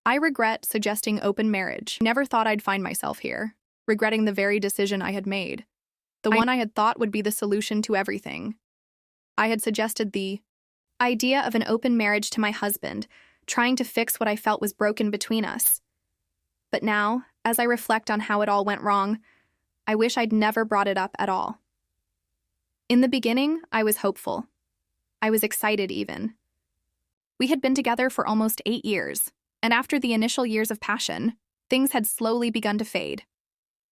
I regret suggesting open marriage. Never thought I'd find myself here, regretting the very decision I had made. The one I had thought would be the solution to everything. I had suggested the idea of an open marriage to my husband, trying to fix what I felt was broken between us. But now, as I reflect on how it all went wrong, I wish I'd never brought it up at all. In the beginning, I was hopeful. I was excited even. We had been together for almost 8 years, and after the initial years of passion, things had slowly begun to fade.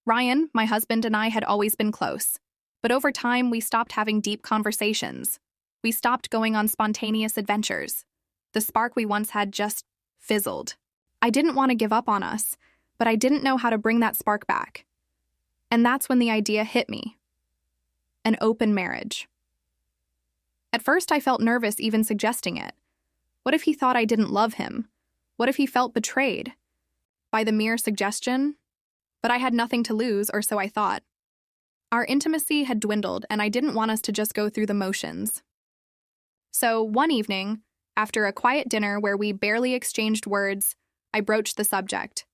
Ryan, my husband, and I had always been close, but over time we stopped having deep conversations. We stopped going on spontaneous adventures. The spark we once had just fizzled. I didn't want to give up on us, but I didn't know how to bring that spark back. And that's when the idea hit me. An open marriage. At first I felt nervous even suggesting it. What if he thought I didn't love him? What if he felt betrayed by the mere suggestion? But I had nothing to lose, or so I thought. Our intimacy had dwindled, and I didn't want us to just go through the motions. So one evening, after a quiet dinner where we barely exchanged words, I broached the subject.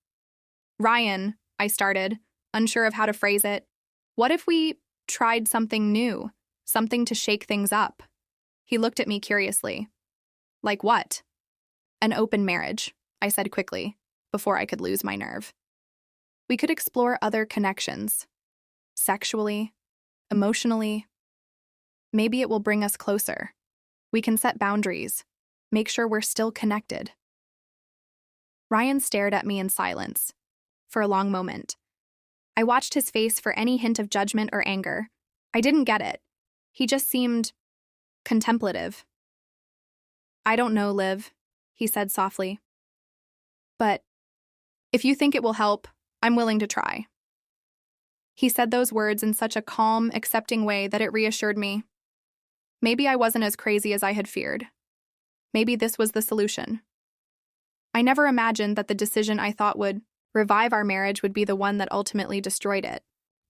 "Ryan," I started, unsure of how to phrase it, "what if we tried something new, something to shake things up?" He looked at me curiously. "Like what?" "An open marriage," I said quickly, before I could lose my nerve. "We could explore other connections. Sexually, emotionally. Maybe it will bring us closer. We can set boundaries, make sure we're still connected." Ryan stared at me in silence, for a long moment. I watched his face for any hint of judgment or anger. I didn't get it. He just seemed contemplative. "I don't know, Liv," he said softly. "But if you think it will help, I'm willing to try." He said those words in such a calm, accepting way that it reassured me. Maybe I wasn't as crazy as I had feared. Maybe this was the solution. I never imagined that the decision I thought would revive our marriage would be the one that ultimately destroyed it.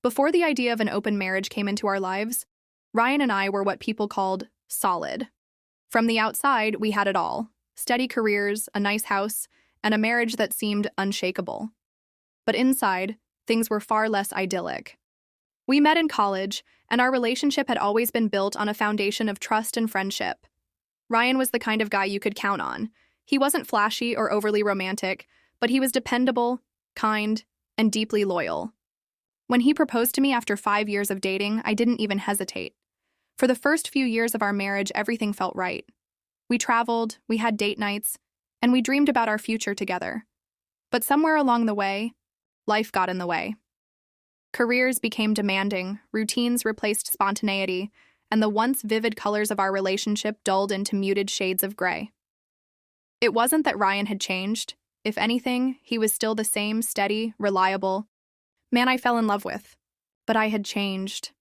Before the idea of an open marriage came into our lives, Ryan and I were what people called solid. From the outside, we had it all: steady careers, a nice house, and a marriage that seemed unshakable. But inside, things were far less idyllic. We met in college, and our relationship had always been built on a foundation of trust and friendship. Ryan was the kind of guy you could count on. He wasn't flashy or overly romantic, but he was dependable, kind, and deeply loyal. When he proposed to me after 5 years of dating, I didn't even hesitate. For the first few years of our marriage, everything felt right. We traveled, we had date nights, and we dreamed about our future together. But somewhere along the way, life got in the way. Careers became demanding, routines replaced spontaneity, and the once vivid colors of our relationship dulled into muted shades of gray. It wasn't that Ryan had changed. If anything, he was still the same steady, reliable man I fell in love with. But I had changed.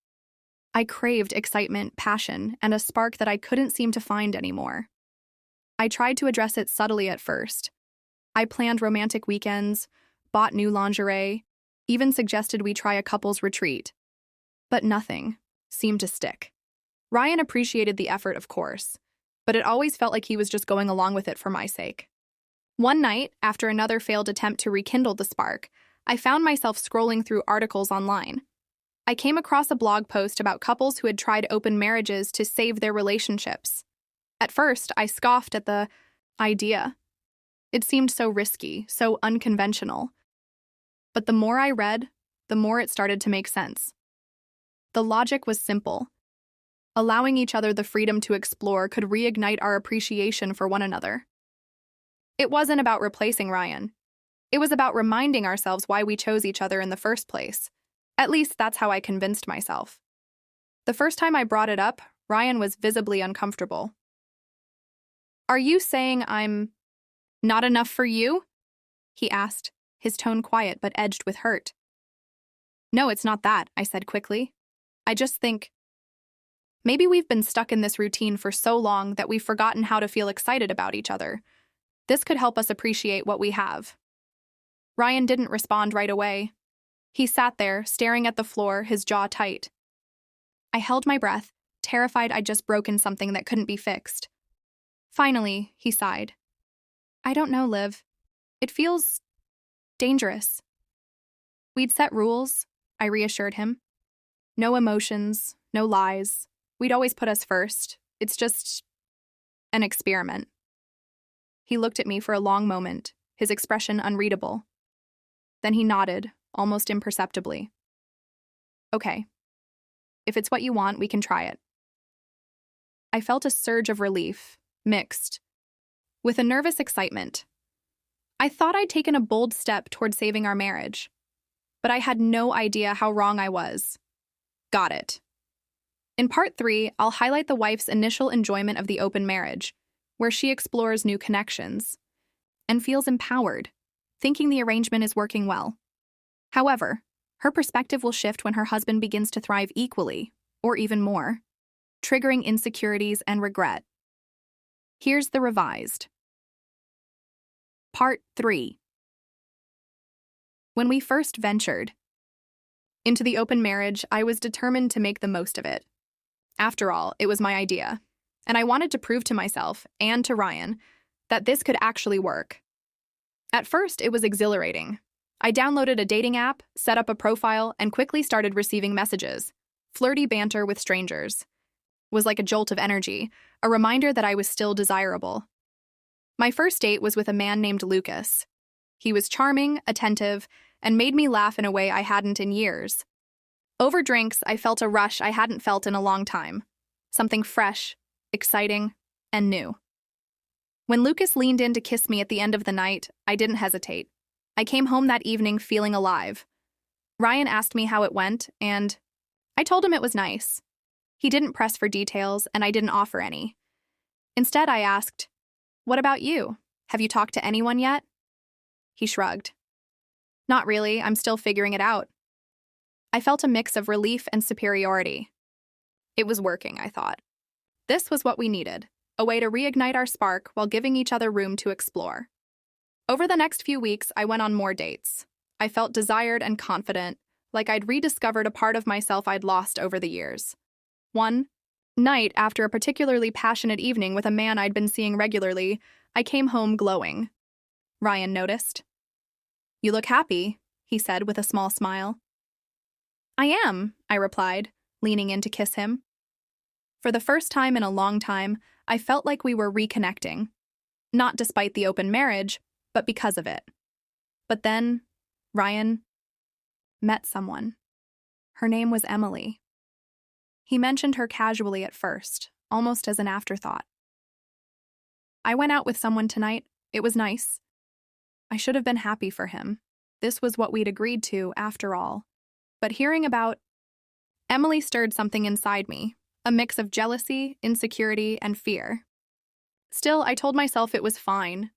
I craved excitement, passion, and a spark that I couldn't seem to find anymore. I tried to address it subtly at first. I planned romantic weekends, bought new lingerie, even suggested we try a couple's retreat. But nothing seemed to stick. Ryan appreciated the effort, of course, but it always felt like he was just going along with it for my sake. One night, after another failed attempt to rekindle the spark, I found myself scrolling through articles online. I came across a blog post about couples who had tried open marriages to save their relationships. At first, I scoffed at the idea. It seemed so risky, so unconventional. But the more I read, the more it started to make sense. The logic was simple. Allowing each other the freedom to explore could reignite our appreciation for one another. It wasn't about replacing Ryan. It was about reminding ourselves why we chose each other in the first place. At least that's how I convinced myself. The first time I brought it up, Ryan was visibly uncomfortable. "Are you saying I'm not enough for you?" he asked, his tone quiet but edged with hurt. "No, it's not that," I said quickly. "I just think maybe we've been stuck in this routine for so long that we've forgotten how to feel excited about each other. This could help us appreciate what we have." Ryan didn't respond right away. He sat there, staring at the floor, his jaw tight. I held my breath, terrified I'd just broken something that couldn't be fixed. Finally, he sighed. "I don't know, Liv. It feels dangerous. We'd set rules, I reassured him. No emotions, no lies. We'd always put us first. It's just an experiment. He looked at me for a long moment, his expression unreadable. Then he nodded, almost imperceptibly. Okay. If it's what you want, we can try it. I felt a surge of relief, mixed, with a nervous excitement. I thought I'd taken a bold step toward saving our marriage, but I had no idea how wrong I was. Got it. In part 3, I'll highlight the wife's initial enjoyment of the open marriage, where she explores new connections and feels empowered, thinking the arrangement is working well. However, her perspective will shift when her husband begins to thrive equally, or even more, triggering insecurities and regret. Here's the revised. Part 3. When we first ventured into the open marriage, I was determined to make the most of it. After all, it was my idea, and I wanted to prove to myself and to Ryan that this could actually work. At first, it was exhilarating. I downloaded a dating app, set up a profile, and quickly started receiving messages. Flirty banter with strangers. It was like a jolt of energy, a reminder that I was still desirable. My first date was with a man named Lucas. He was charming, attentive, and made me laugh in a way I hadn't in years. Over drinks, I felt a rush I hadn't felt in a long time. Something fresh, exciting, and new. When Lucas leaned in to kiss me at the end of the night, I didn't hesitate. I came home that evening feeling alive. Ryan asked me how it went, and I told him it was nice. He didn't press for details, and I didn't offer any. Instead, I asked, "What about you? Have you talked to anyone yet?" He shrugged. "Not really, I'm still figuring it out." I felt a mix of relief and superiority. It was working, I thought. This was what we needed, a way to reignite our spark while giving each other room to explore. Over the next few weeks, I went on more dates. I felt desired and confident, like I'd rediscovered a part of myself I'd lost over the years. One night, after a particularly passionate evening with a man I'd been seeing regularly, I came home glowing. Ryan noticed. "You look happy," he said with a small smile. "I am," I replied, leaning in to kiss him. For the first time in a long time, I felt like we were reconnecting. Not despite the open marriage, but because of it. But then, Ryan met someone. Her name was Emily. He mentioned her casually at first, almost as an afterthought. "I went out with someone tonight. It was nice." I should have been happy for him. This was what we'd agreed to, after all. But hearing about Emily stirred something inside me, a mix of jealousy, insecurity, and fear. Still, I told myself it was fine.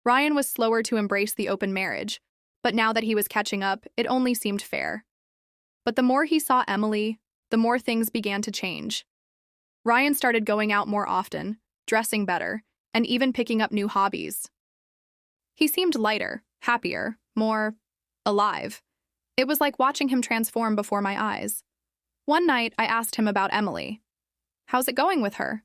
Ryan was slower to embrace the open marriage, but now that he was catching up, it only seemed fair. But the more he saw Emily, the more things began to change. Ryan started going out more often, dressing better, and even picking up new hobbies. He seemed lighter, happier, more alive. It was like watching him transform before my eyes. One night, I asked him about Emily. "How's it going with her?"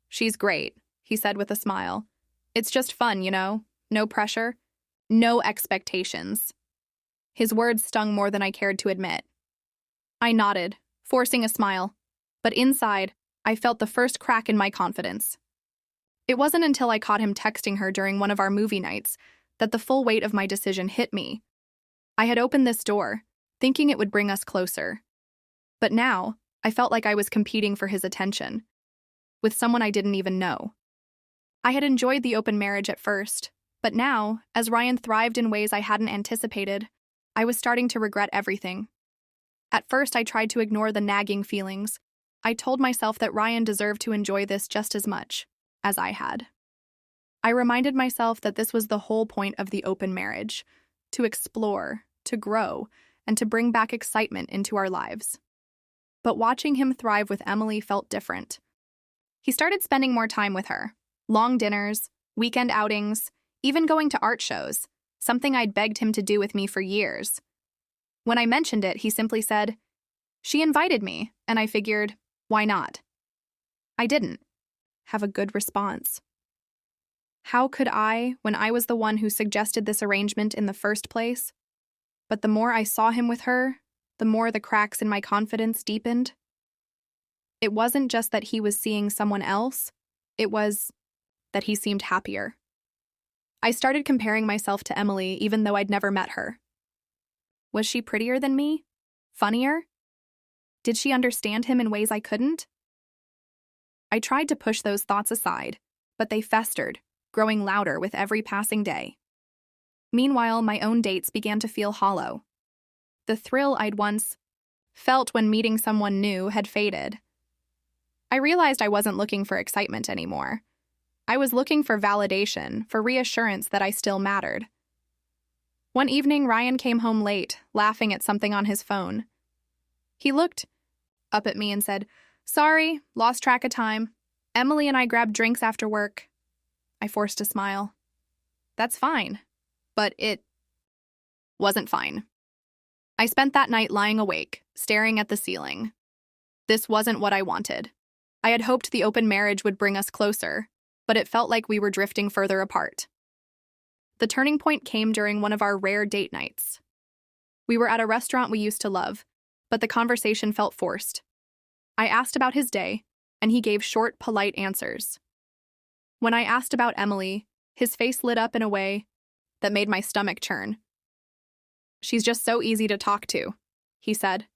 "She's great," he said with a smile. "It's just fun, you know? No pressure. No expectations." His words stung more than I cared to admit. I nodded, forcing a smile, but inside, I felt the first crack in my confidence. It wasn't until I caught him texting her during one of our movie nights that the full weight of my decision hit me. I had opened this door, thinking it would bring us closer. But now, I felt like I was competing for his attention, with someone I didn't even know. I had enjoyed the open marriage at first, but now, as Ryan thrived in ways I hadn't anticipated, I was starting to regret everything. At first, I tried to ignore the nagging feelings. I told myself that Ryan deserved to enjoy this just as much as I had. I reminded myself that this was the whole point of the open marriage, to explore, to grow, and to bring back excitement into our lives. But watching him thrive with Emily felt different. He started spending more time with her. Long dinners, weekend outings, even going to art shows, something I'd begged him to do with me for years. When I mentioned it, he simply said, "She invited me," and I figured, why not? I didn't have a good response. How could I, when I was the one who suggested this arrangement in the first place? But the more I saw him with her, the more the cracks in my confidence deepened. It wasn't just that he was seeing someone else, it was that he seemed happier. I started comparing myself to Emily even though I'd never met her. Was she prettier than me? Funnier? Did she understand him in ways I couldn't? I tried to push those thoughts aside, but they festered, growing louder with every passing day. Meanwhile, my own dates began to feel hollow. The thrill I'd once felt when meeting someone new had faded. I realized I wasn't looking for excitement anymore. I was looking for validation, for reassurance that I still mattered. One evening, Ryan came home late, laughing at something on his phone. He looked up at me and said, "Sorry, lost track of time. Emily and I grabbed drinks after work." I forced a smile. That's fine. But it wasn't fine. I spent that night lying awake, staring at the ceiling. This wasn't what I wanted. I had hoped the open marriage would bring us closer, but it felt like we were drifting further apart. The turning point came during one of our rare date nights. We were at a restaurant we used to love, but the conversation felt forced. I asked about his day, and he gave short, polite answers. When I asked about Emily, his face lit up in a way that made my stomach churn. "She's just so easy to talk to," he said.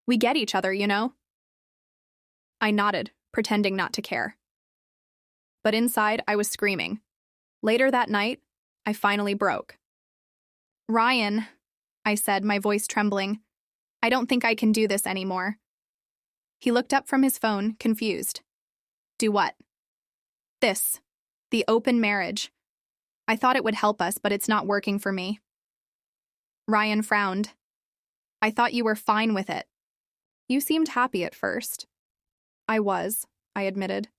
"We get each other, you know?" I nodded, pretending not to care. But inside, I was screaming. Later that night, I finally broke. "Ryan," I said, my voice trembling, "I don't think I can do this anymore." He looked up from his phone, confused. "Do what?" "This. The open marriage. I thought it would help us, but it's not working for me." Ryan frowned. "I thought you were fine with it." "You seemed happy at first." "I was," I admitted.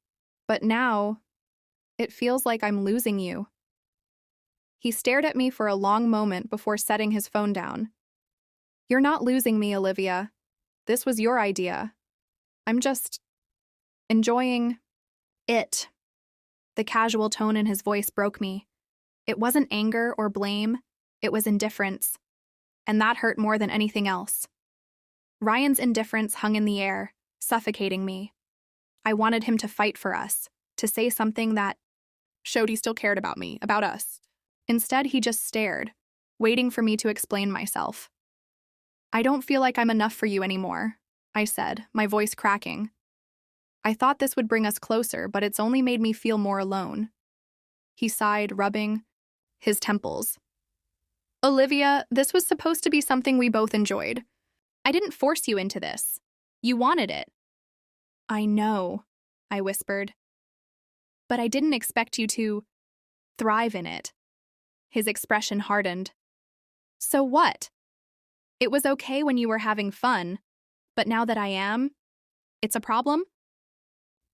"But now, it feels like I'm losing you." He stared at me for a long moment before setting his phone down. "You're not losing me, Olivia. This was your idea. I'm just enjoying it." The casual tone in his voice broke me. It wasn't anger or blame, it was indifference. And that hurt more than anything else. Ryan's indifference hung in the air, suffocating me. I wanted him to fight for us, to say something that showed he still cared about me, about us. Instead, he just stared, waiting for me to explain myself. "I don't feel like I'm enough for you anymore," I said, my voice cracking. "I thought this would bring us closer, but it's only made me feel more alone." He sighed, rubbing his temples. "Olivia, this was supposed to be something we both enjoyed. I didn't force you into this. You wanted it." "I know," I whispered. "But I didn't expect you to thrive in it." His expression hardened. "So what? It was okay when you were having fun, but now that I am, it's a problem?"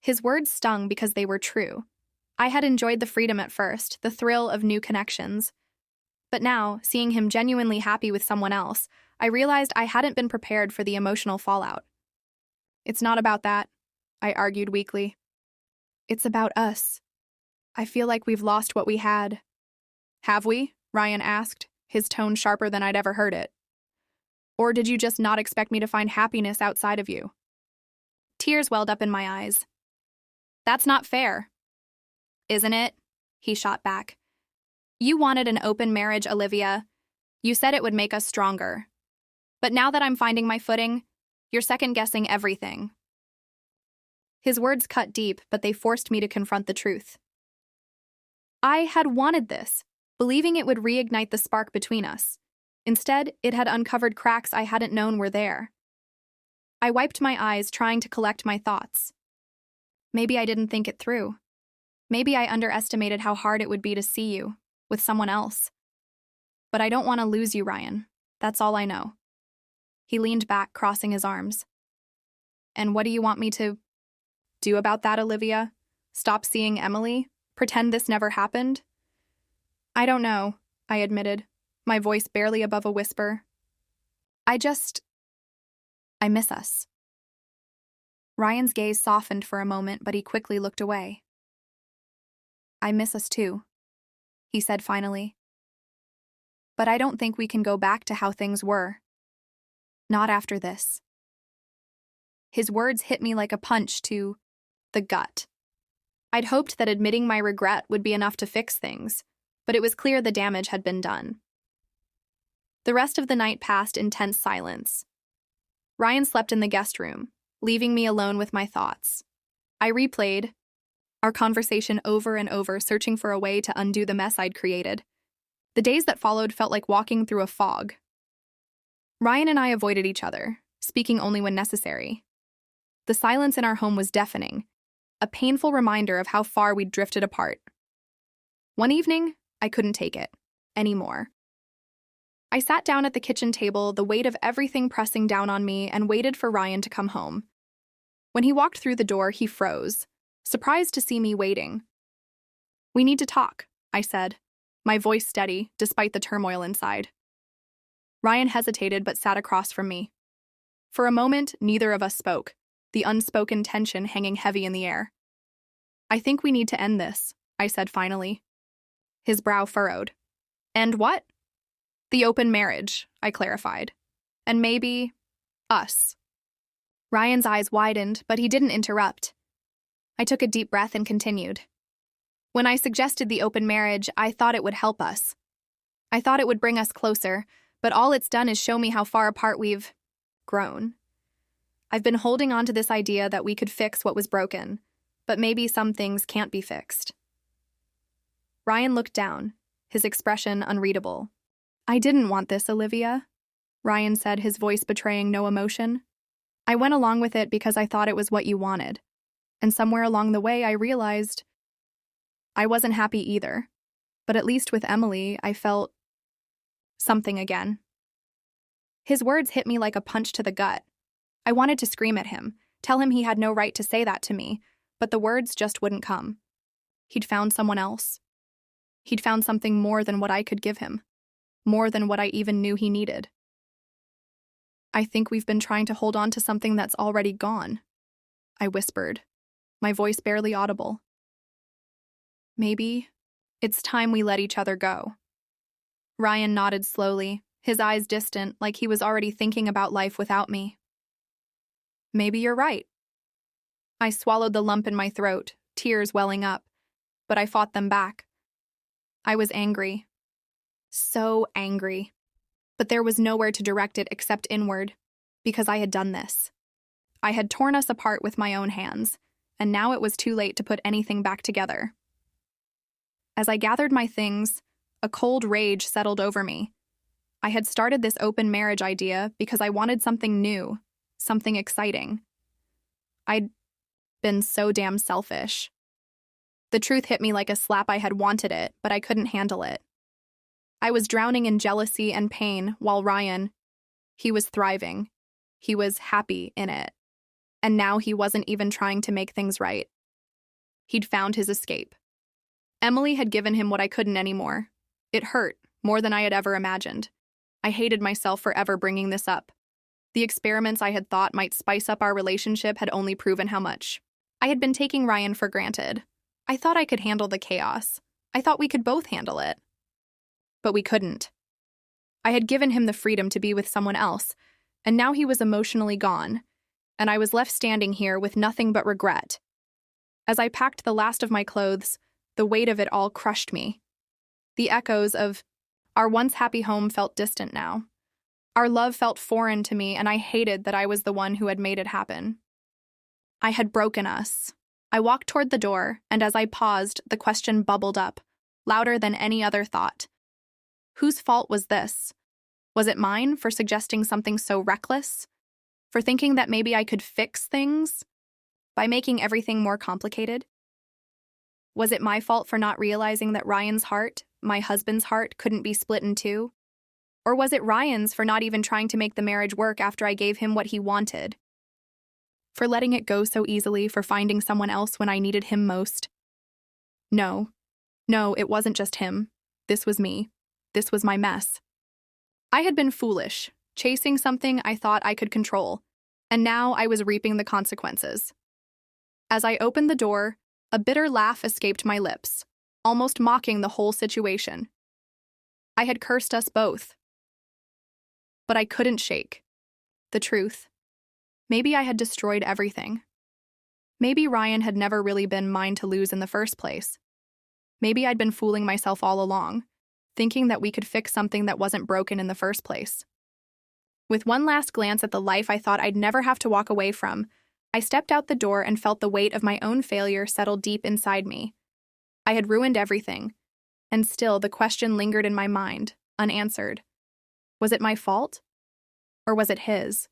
His words stung because they were true. I had enjoyed the freedom at first, the thrill of new connections. But now, seeing him genuinely happy with someone else, I realized I hadn't been prepared for the emotional fallout. "It's not about that," I argued weakly. "It's about us. I feel like we've lost what we had." "Have we?" Ryan asked, his tone sharper than I'd ever heard it. "Or did you just not expect me to find happiness outside of you?" Tears welled up in my eyes. "That's not fair." "Isn't it?" he shot back. "You wanted an open marriage, Olivia. You said it would make us stronger. But now that I'm finding my footing, you're second-guessing everything." His words cut deep, but they forced me to confront the truth. I had wanted this, believing it would reignite the spark between us. Instead, it had uncovered cracks I hadn't known were there. I wiped my eyes, trying to collect my thoughts. Maybe I didn't think it through. Maybe I underestimated how hard it would be to see you with someone else. But I don't want to lose you, Ryan. That's all I know. He leaned back, crossing his arms. "And what do you want me to do about that, Olivia? Stop seeing Emily? Pretend this never happened?" "I don't know," I admitted, my voice barely above a whisper. I miss us." Ryan's gaze softened for a moment, but he quickly looked away. I miss us too, he said finally. But I don't think we can go back to how things were. Not after this. His words hit me like a punch to the gut. I'd hoped that admitting my regret would be enough to fix things, but it was clear the damage had been done. The rest of the night passed in tense silence. Ryan slept in the guest room, leaving me alone with my thoughts. I replayed our conversation over and over, searching for a way to undo the mess I'd created. The days that followed felt like walking through a fog. Ryan and I avoided each other, speaking only when necessary. The silence in our home was deafening, a painful reminder of how far we'd drifted apart. One evening, I couldn't take it anymore. I sat down at the kitchen table, the weight of everything pressing down on me, and waited for Ryan to come home. When he walked through the door, he froze, surprised to see me waiting. "We need to talk," I said, my voice steady despite the turmoil inside. Ryan hesitated but sat across from me. For a moment, neither of us spoke, the unspoken tension hanging heavy in the air. "I think we need to end this," I said finally. His brow furrowed. "End what?" "The open marriage," I clarified. "And maybe us." Ryan's eyes widened, but he didn't interrupt. I took a deep breath and continued. "When I suggested the open marriage, I thought it would help us. I thought it would bring us closer, but all it's done is show me how far apart we've grown. I've been holding on to this idea that we could fix what was broken, but maybe some things can't be fixed." Ryan looked down, his expression unreadable. "I didn't want this, Olivia," Ryan said, his voice betraying no emotion. "I went along with it because I thought it was what you wanted. And somewhere along the way, I realized I wasn't happy either. But at least with Emily, I felt something again." His words hit me like a punch to the gut. I wanted to scream at him, tell him he had no right to say that to me, but the words just wouldn't come. He'd found someone else. He'd found something more than what I could give him, more than what I even knew he needed. "I think we've been trying to hold on to something that's already gone," I whispered, my voice barely audible. "Maybe it's time we let each other go." Ryan nodded slowly, his eyes distant, like he was already thinking about life without me. "Maybe you're right." I swallowed the lump in my throat, tears welling up, but I fought them back. I was angry. So angry. But there was nowhere to direct it except inward, because I had done this. I had torn us apart with my own hands, and now it was too late to put anything back together. As I gathered my things, a cold rage settled over me. I had started this open marriage idea because I wanted something new, something exciting. I'd been so damn selfish. The truth hit me like a slap. I had wanted it, but I couldn't handle it. I was drowning in jealousy and pain while Ryan, he was thriving. He was happy in it. And now he wasn't even trying to make things right. He'd found his escape. Emily had given him what I couldn't anymore. It hurt, more than I had ever imagined. I hated myself for ever bringing this up. The experiments I had thought might spice up our relationship had only proven how much. I had been taking Ryan for granted. I thought I could handle the chaos. I thought we could both handle it. But we couldn't. I had given him the freedom to be with someone else, and now he was emotionally gone, and I was left standing here with nothing but regret. As I packed the last of my clothes, the weight of it all crushed me. The echoes of our once happy home felt distant now. Our love felt foreign to me, and I hated that I was the one who had made it happen. I had broken us. I walked toward the door, and as I paused, the question bubbled up, louder than any other thought. Whose fault was this? Was it mine for suggesting something so reckless? For thinking that maybe I could fix things by making everything more complicated? Was it my fault for not realizing that Ryan's heart, my husband's heart, couldn't be split in two? Or was it Ryan's for not even trying to make the marriage work after I gave him what he wanted? For letting it go so easily, for finding someone else when I needed him most? No, it wasn't just him. This was me. This was my mess. I had been foolish, chasing something I thought I could control, and now I was reaping the consequences. As I opened the door, a bitter laugh escaped my lips. almost mocking the whole situation. I had cursed us both. But I couldn't shake the truth. Maybe I had destroyed everything. Maybe Ryan had never really been mine to lose in the first place. Maybe I'd been fooling myself all along, thinking that we could fix something that wasn't broken in the first place. With one last glance at the life I thought I'd never have to walk away from, I stepped out the door and felt the weight of my own failure settle deep inside me. I had ruined everything, and still the question lingered in my mind, unanswered. Was it my fault? Or was it his?